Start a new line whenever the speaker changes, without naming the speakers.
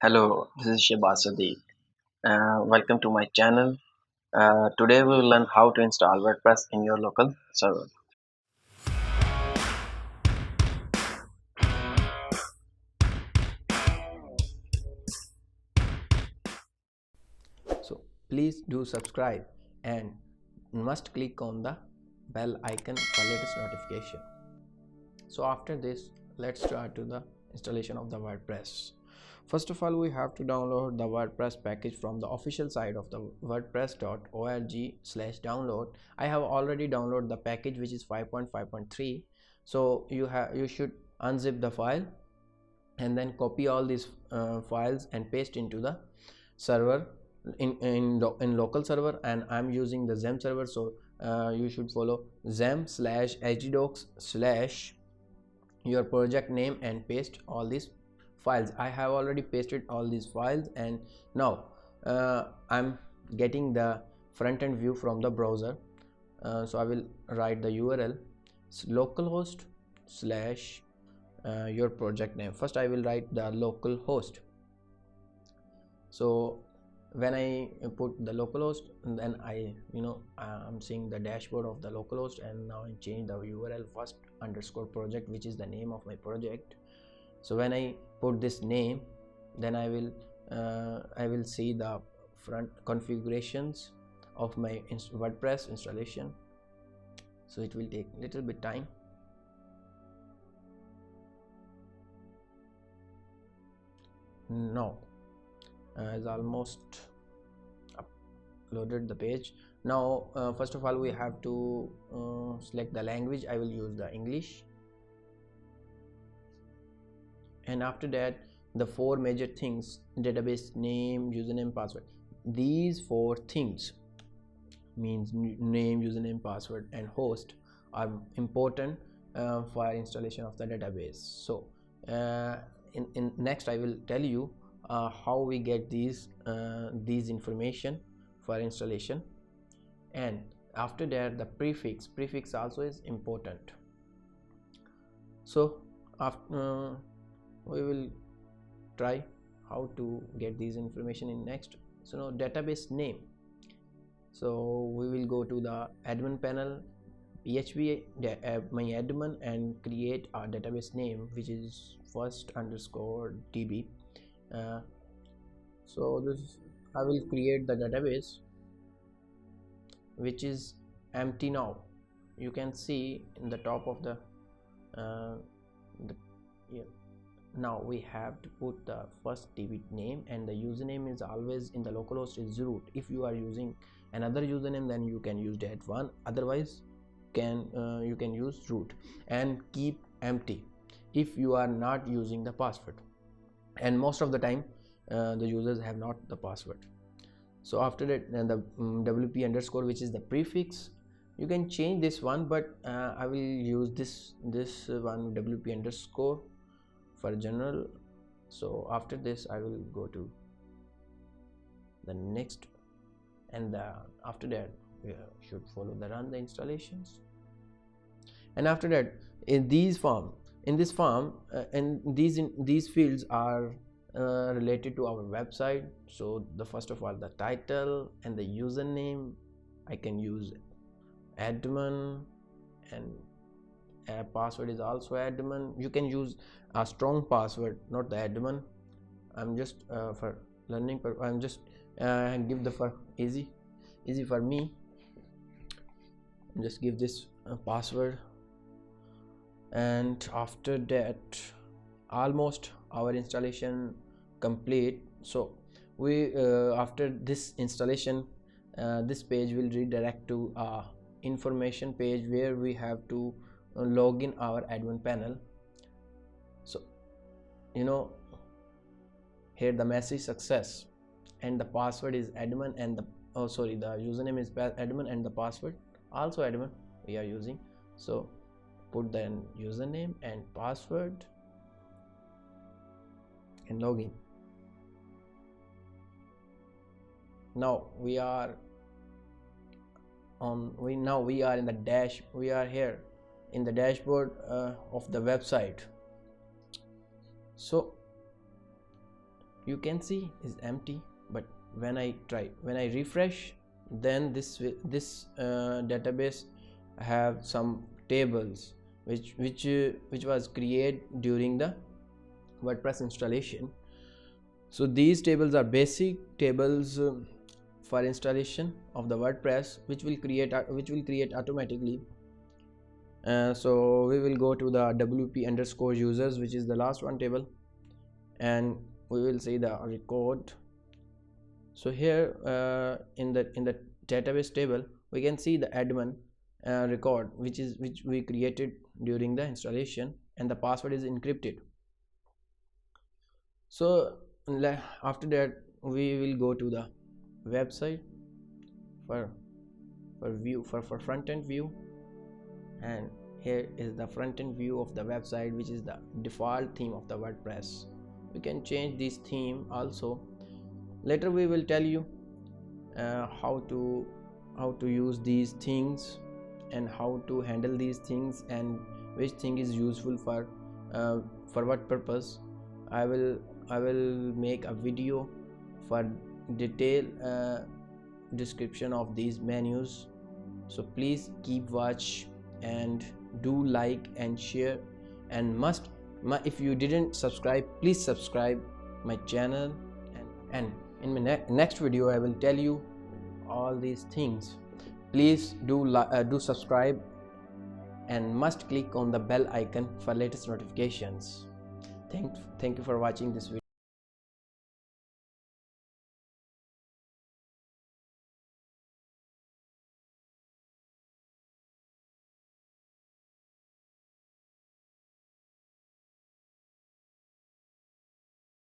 Hello, this is Shahbaz Siddeeq. Welcome to my channel. Today we will learn how to install WordPress in your local server.
So please do subscribe and must click on the bell icon for latest notification. So after this, let's start to the installation of the WordPress. First of all, we have to download the WordPress package from the official site of the wordpress.org/download. I have already downloaded the package which is 5.5.3. So you should unzip the file and then copy all these files and paste into the server in local server, and I'm using the Xampp server. So you should follow xampp/hddocs slash your project name and paste all these files. I have already pasted all these files, and now I'm getting the front end view from the browser. So I will write the URL localhost slash your project name. First I will write the localhost. So when I put the localhost, then I'm seeing the dashboard of the localhost, and now I change the URL first underscore project, which is the name of my project. So when I put this name, then I will see the front configurations of my WordPress installation. So it will take a little bit time. Now is almost uploaded the page. Now first of all, we have to select the language. I will use the English, and after that the four major things: database name, username, password. These four things means name, username, password and host are important for installation of the database. So in next I will tell you how we get these information for installation. And after that, the prefix also is important. So after we will try how to get these information in next. So now database name. So we will go to the admin panel, php my admin, and create our database name, which is first underscore db. So this I will create the database, which is empty. Now you can see in the top of the yeah. Now we have to put the first db name, and the username is always in the localhost is root. If you are using another username, then you can use that one, otherwise you can use root, and keep empty if you are not using the password, and most of the time the users have not the password. So after that, the wp underscore, which is the prefix. You can change this one, but I will use this one, wp underscore, for general. So after this I will go to the next, and after that we should follow the run the installations. And after that, in this form and these fields are related to our website. So the first of all, the title and the username, I can use admin, and password is also admin. You can use a strong password, not the admin. I'm just for learning I'm just give the for easy for me, just give this password. And after that, almost our installation complete. So we after this installation, this page will redirect to a information page where we have to log in our admin panel. So here the message success, and the password is admin, and the the username is admin, and the password also admin we are using. So put the username and password and login. Now we are in the we are here in the dashboard of the website. So you can see is empty, but when I refresh, then this database have some tables which was created during the WordPress installation. So these tables are basic tables for installation of the WordPress, which will create automatically. So we will go to the wp underscore users, which is the last one table, and we will see the record. So here in the database table we can see the admin record, which we created during the installation, and the password is encrypted. So after that we will go to the website for front end view, and here is the front end view of the website, which is the default theme of the WordPress. We can change this theme also. Later we will tell you how to use these things and how to handle these things and which thing is useful for what purpose. I will make a video for detailed description of these menus. So please keep watch and do like and share, and if you didn't subscribe, please subscribe my channel, and in my next video I will tell you all these things. Please do subscribe and must click on the bell icon for latest notifications. Thank you for watching this video.